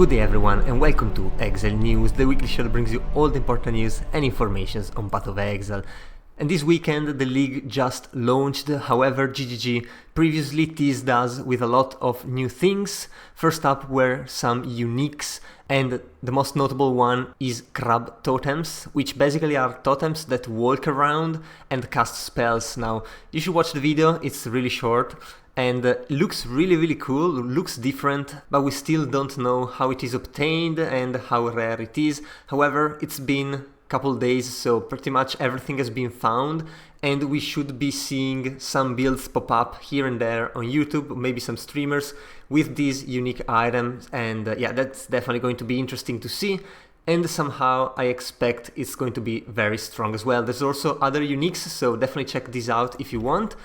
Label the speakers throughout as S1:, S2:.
S1: Good day everyone and welcome to Exile News, the weekly show that brings you all the important news and information on Path of Exile. And this weekend the league just launched, however GGG previously teased us with a lot of new things. First up were some uniques, and the most notable one is crab totems, which basically are totems that walk around and cast spells. Now you should watch the video, it's really short. And looks really cool, looks different, but we still don't know how it is obtained and how rare it is. However, it's been a couple days, so pretty much everything has been found, and we should be seeing some builds pop up here and there on YouTube, maybe some streamers with these unique items, and yeah, that's definitely going to be interesting to see. And somehow I expect it's going to be very strong as well. There's also other uniques, so definitely check these out if you want.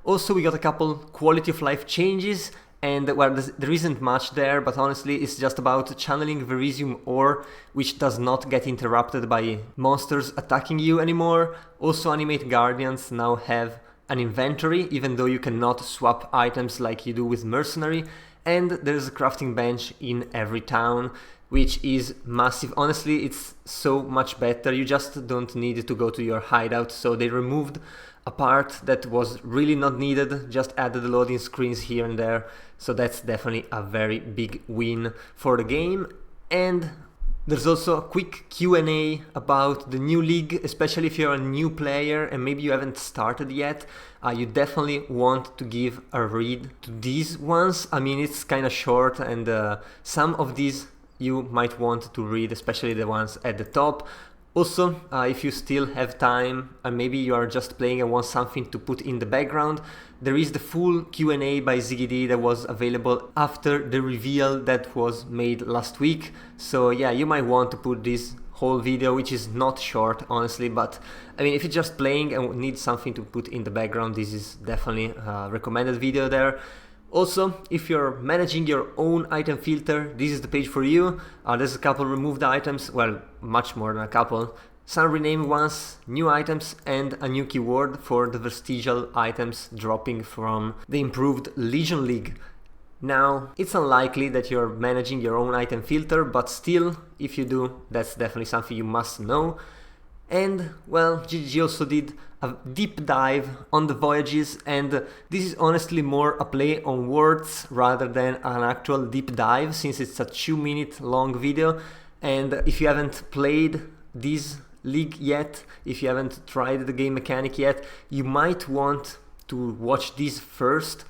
S1: Also, we got a couple quality of life changes, and well, there isn't much there, but honestly it's just about channeling Verisium ore, which does not get interrupted by monsters attacking you anymore. Also, animate guardians now have an inventory, even though you cannot swap items like you do with mercenary, and there's a crafting bench in every town, which is massive. Honestly, it's so much better. You just don't need to go to your hideout, so they removed a part that was really not needed, just added the loading screens here and there, so that's definitely a very big win for the game. And there's also a quick Q&A about the new league, especially if you're a new player and maybe you haven't started yet. You definitely want to give a read to these ones. I mean, it's kind of short, and some of these you might want to read, especially the ones at the top. Also, if you still have time and maybe you are just playing and want something to put in the background, there is the full Q&A by ZGD that was available after the reveal that was made last week. So yeah, you might want to put this whole video, which is not short honestly, but I mean, if you're just playing and need something to put in the background, this is definitely a recommended video there. Also, if you're managing your own item filter, this is the page for you. There's a couple removed items, well, much more than a couple. Some renamed ones, new items, and a new keyword for the vestigial items dropping from the improved Legion League. Now, it's unlikely that you're managing your own item filter, but still, if you do, that's definitely something you must know. And well, GGG also did a deep dive on the voyages, and this is honestly more a play on words rather than an actual deep dive, since it's a 2-minute long video. And if you haven't played this league yet, if you haven't tried the game mechanic yet, you might want to watch this first,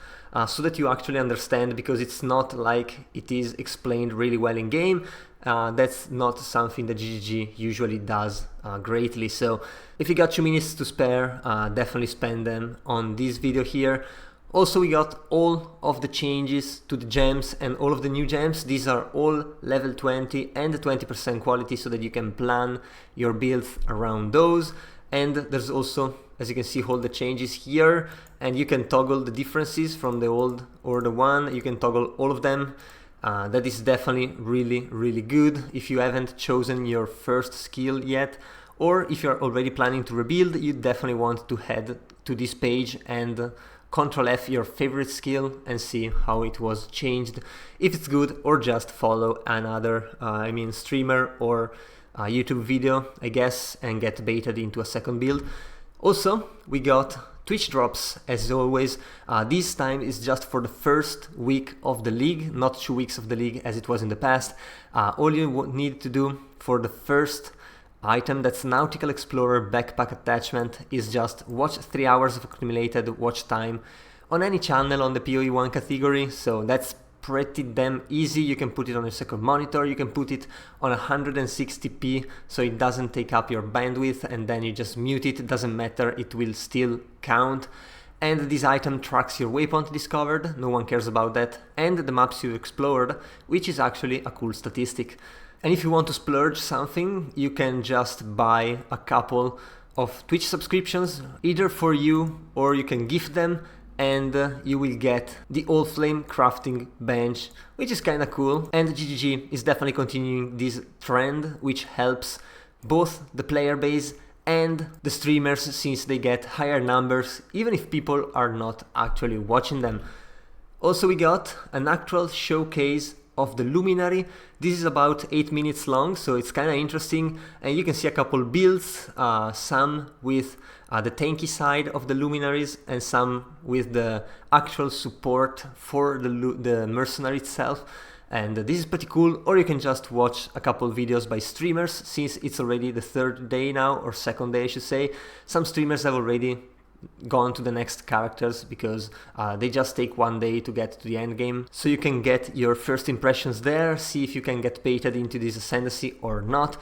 S1: so that you actually understand, because it's not like it is explained really well in game. That's not something that GGG usually does greatly. So if you got 2 minutes to spare, definitely spend them on this video here. Also, we got all of the changes to the gems and all of the new gems. These are all level 20 and 20% quality, so that you can plan your builds around those. And there's also, as you can see, all the changes here, and you can toggle the differences from the old or the one. You can toggle all of them. That is definitely really good if you haven't chosen your first skill yet, or if you're already planning to rebuild, you definitely want to head to this page and Ctrl F your favorite skill and see how it was changed, if it's good, or just follow another streamer or YouTube video, I guess, and get baited into a second build. Also, we got Twitch drops, as always. This time is just for the first week of the league, not 2 weeks of the league as it was in the past. All you need to do for the first item, that's Nautical Explorer backpack attachment, is just watch 3 hours of accumulated watch time on any channel on the PoE1 category, so that's pretty damn easy. You can put it on your second monitor, you can put it on 160p, so it doesn't take up your bandwidth, and then you just mute it, it doesn't matter, it will still count. And this item tracks your waypoint discovered, no one cares about that, and the maps you explored, which is actually a cool statistic. And if you want to splurge something, you can just buy a couple of Twitch subscriptions, either for you or you can gift them, and you will get the Allflame crafting bench, which is kinda cool. And GGG is definitely continuing this trend, which helps both the player base and the streamers, since they get higher numbers even if people are not actually watching them. Also, we got an actual showcase of the Luminary. This is about 8 minutes long, so it's kind of interesting, and you can see a couple builds, some with the tanky side of the Luminaries and some with the actual support for the Mercenary itself. And this is pretty cool, or you can just watch a couple videos by streamers, since it's already the third day now, or second day I should say. Some streamers have already gone to the next characters because they just take one day to get to the end game. So you can get your first impressions there, see if you can get baited into this ascendancy or not.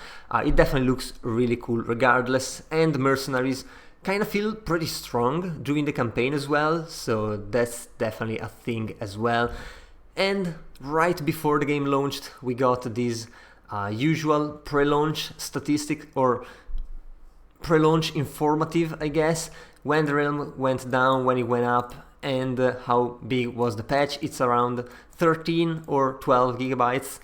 S1: It definitely looks really cool regardless, and mercenaries kind of feel pretty strong during the campaign as well, so that's definitely a thing as well. And right before the game launched, we got this usual pre-launch statistic, or pre-launch informative, I guess, when the realm went down, when it went up, and how big was the patch. It's around 13 or 12 gigabytes.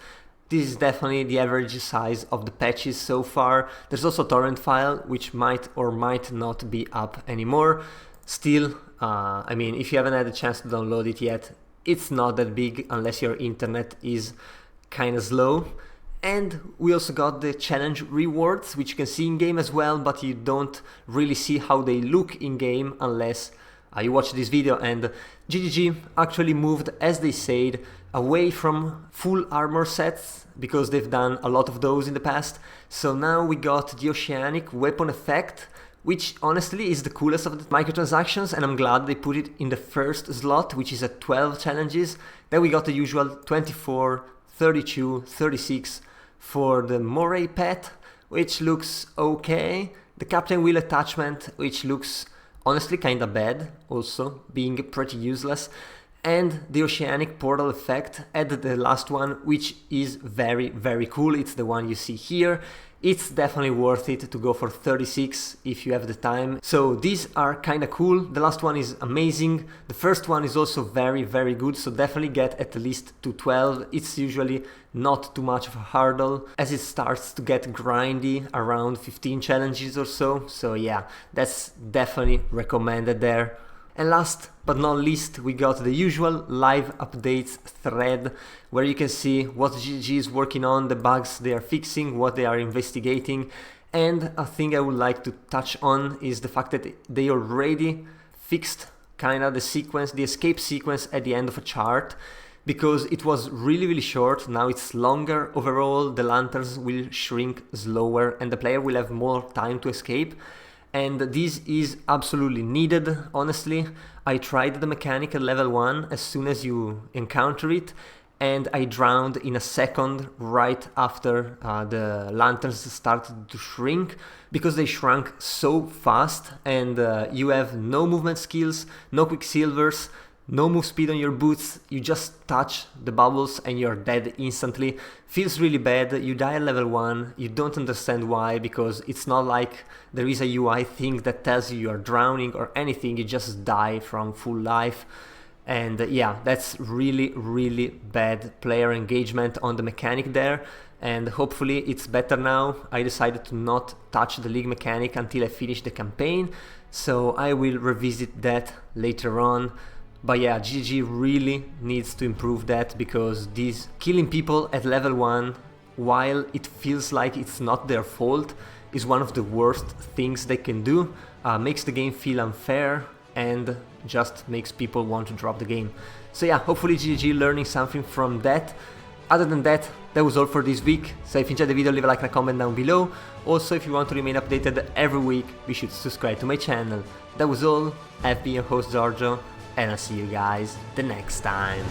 S1: This is definitely the average size of the patches so far. There's also a torrent file, which might or might not be up anymore. Still, I mean, if you haven't had a chance to download it yet, it's not that big unless your internet is kind of slow. And we also got the challenge rewards, which you can see in game as well, but you don't really see how they look in game unless you watch this video. And GGG actually moved, as they said, away from full armor sets, because they've done a lot of those in the past. So now we got the Oceanic weapon effect, which honestly is the coolest of the microtransactions, and I'm glad they put it in the first slot, which is at 12 challenges. Then we got the usual 24, 32, 36 for the Moray pet, which looks okay. The Captain Wheel attachment, which looks honestly kinda bad, also being pretty useless. And the Oceanic portal effect at the last one, which is very, very cool. It's the one you see here. It's definitely worth it to go for 36 if you have the time. So these are kind of cool. The last one is amazing. The first one is also very, very good. So definitely get at least to 12. It's usually not too much of a hurdle, as it starts to get grindy around 15 challenges or so. So yeah, that's definitely recommended there. And last but not least, we got the usual live updates thread, where you can see what GG is working on, the bugs they are fixing, what they are investigating. And a thing I would like to touch on is the fact that they already fixed kind of the sequence, the escape sequence at the end of a chart, because it was really, really short. Now it's longer overall, the lanterns will shrink slower, and the player will have more time to escape. And this is absolutely needed, honestly. I tried the mechanic at level 1 as soon as you encounter it, and I drowned in a second right after the lanterns started to shrink, because they shrunk so fast, and you have no movement skills, no quicksilvers, no move speed on your boots. You just touch the bubbles and you're dead instantly. Feels really bad. You die at level 1, you don't understand why, because it's not like there is a UI thing that tells you you're drowning or anything. You just die from full life. And yeah, that's really, really bad player engagement on the mechanic there. And hopefully it's better now. I decided to not touch the league mechanic until I finish the campaign, so I will revisit that later on. But yeah, GG really needs to improve that, because these killing people at level 1, while it feels like it's not their fault, is one of the worst things they can do. Makes the game feel unfair and just makes people want to drop the game. So yeah, hopefully GG learning something from that. Other than that, that was all for this week. So if you enjoyed the video, leave a like and a comment down below. Also, if you want to remain updated every week, be sure to subscribe to my channel. That was all. I've been your host Giorgio, and I'll see you guys the next time.